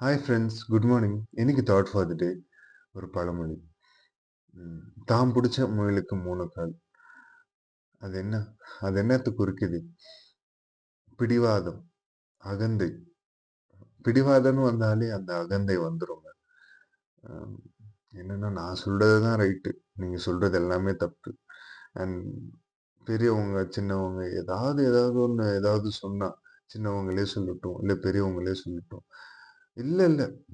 Hi friends, good morning. இன்னைக்கு thought for the டே ஒரு பழமொழி. தாம் பிடிச்ச முயலுக்கு 3 கால். அது என்ன? அது என்னத்த குறிக்குது? பிடிவாதம், அகந்தை. பிடிவாதம்னு வந்தாலே அந்த அகந்தை வந்துருங்க. அம் என்னன்னா, நான் சொல்றது தான் ரைட்டு. நீங்க சொல்றது எல்லாமே தப்பு. அண்ட் பெரியவங்க, சின்னவங்க ஏதாவது ஒண்ணு சொன்னா, சின்னவங்களே சொல்லட்டும், இல்ல பெரியவங்களே சொல்லட்டும். இல்ல.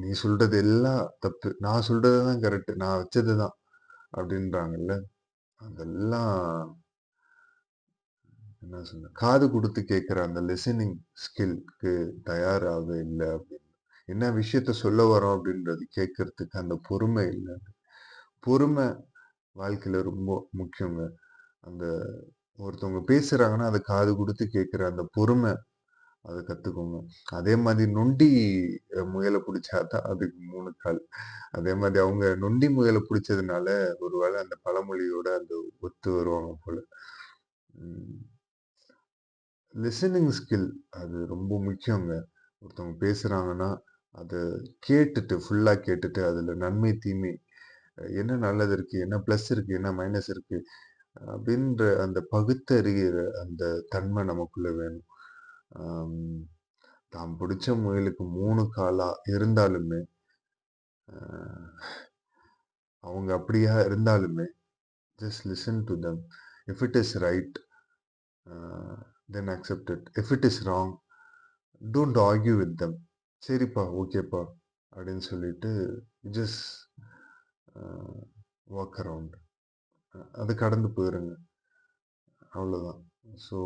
நீ சொல்றது எல்லாம் தப்பு. நான் சொல்றது தான் கரெக்ட். நான் வச்சது தான் அப்படின்றாங்கல்ல. அதெல்லாம் என்ன சொல்ல, காது குடுத்து கேட்கிற அந்த லிசனிங் ஸ்கில்க்கு தயாராக இல்ல அப்படின்னு. என்ன விஷயத்த சொல்ல வரோம் அப்படின்றது கேட்கறதுக்கு அந்த பொறுமை இல்ல. பொறுமை வாழ்க்கையில ரொம்ப முக்கியங்க. அந்த ஒருத்தவங்க பேசுறாங்கன்னா, அத காது குடுத்து கேட்கிற அந்த பொறுமை அத கத்துக்கோங்க. அதே மாதிரி நொண்டி முயல புடிச்சா தான் அதுக்கு 3 கால். அதே மாதிரி அவங்க நொண்டி முயல புடிச்சதுனால, ஒரு வேள அந்த பழமொழியோட அந்த ஒத்து வருவாங்க போல. ம். லிசனிங் ஸ்கில் அது ரொம்ப முக்கியங்க. ஒருத்தவங்க பேசுறாங்கன்னா, அத கேட்டுட்டு, ஃபுல்லா கேட்டுட்டு, அதுல நன்மை, தீமை என்ன நல்லது இருக்கு? என்ன பிளஸ் இருக்கு? என்ன மைனஸ் இருக்கு? அப்படின்ற அந்த பகுத்தறிகிற அந்த தன்மை நமக்குள்ள வேணும். ஆம், தாம் பிடிச்ச முயலுக்கு 3 காலா இருந்தாலுமே, அ அவங்க அப்படியா இருந்தாலுமே, just listen to them. If it is right, a then accept it. If it is wrong, don't argue with them. சரிப்பா, ஓகேப்பா அப்படின்னு சொல்லிட்டு ஜஸ்ட் வாக் அரவுண்ட். அது கடந்து போயிருங்க. அவ்வளோதான். ஸோ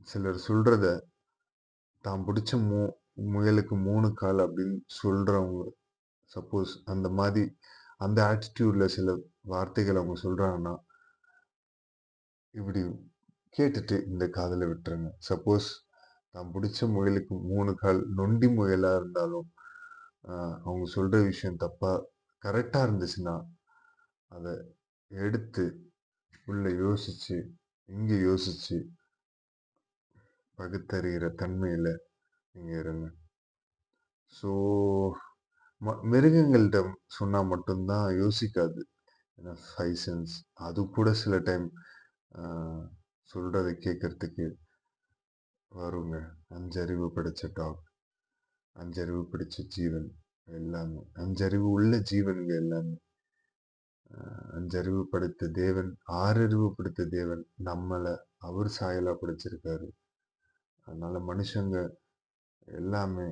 சிலர் சொல்றத தான் பிடிச்ச முயலுக்கு 3 கால் அப்படின்னு சொல்றவங்க, சப்போஸ் அந்த மாதிரி அந்த ஆட்டிடியூட்ல சில வார்த்தைகள் அவங்க சொல்றாங்கன்னா, இப்படி கேட்டுட்டு இந்த காதுல விட்டுருங்க. சப்போஸ் தான் பிடிச்ச முயலுக்கு 3 கால் நொண்டி முயலா இருந்தாலும், அ அவங்க சொல்ற விஷயம் தப்பா கரெக்ட்டா இருந்துச்சுன்னா, அத எடுத்து உள்ள யோசிச்சு, இங்க யோசிச்சு, பகுத்தறிகிற தன்மையில நீங்க இருங்க. ஸோ மிருகங்கள்ட்ட சொன்னா மட்டும் தான் யோசிக்காது. ஏன்னா 5 சென்ஸ் அது கூட சில டைம் அ சொல்றத கேட்கறதுக்கு வருங்க. 5 அறிவு படைச்ச டாக், 5 அறிவு படைச்ச ஜீவன் எல்லாமே. 5 அறிவு உள்ள ஜீவன்ங்க எல்லாமே. 5 அறிவு படைத்த தேவன், 6 அறிவு படைத்த தேவன் நம்மள அவர் சாயலா படைச்சிருக்காரு. அதனால மனுஷங்க எல்லாமே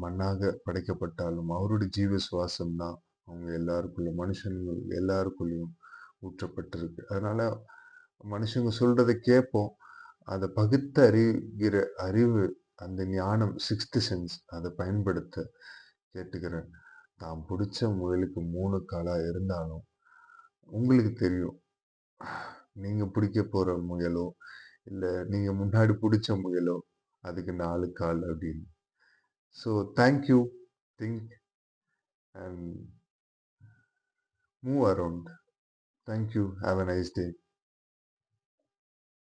மண்ணாக படைக்கப்பட்டாலும் அவருடைய ஜீவ சுவாசம் தான் அவங்க எல்லாருக்குள்ள மனுஷங்கள் எல்லாருக்குள்ளயும் ஊற்றப்பட்டிருக்கு. அதனால மனுஷங்க சொல்றத கேட்போம். அத பகுத்து அறிகிற அறிவு, அந்த ஞானம், சிக்ஸ்த் சென்ஸ் அத பயன்படுத்த கேட்டுக்கிறேன். தான் புடிச்ச முயலுக்கு 3 காலா இருந்தாலும், உங்களுக்கு தெரியும். நீங்க பிடிக்க போற முயலோ, இல்ல நீங்க முன்னாடி புடிச்ச முயலோ, அதுக்கு 4 கால் அப்படின்னு. So thank you. Think and move around. Thank you. Have a nice day.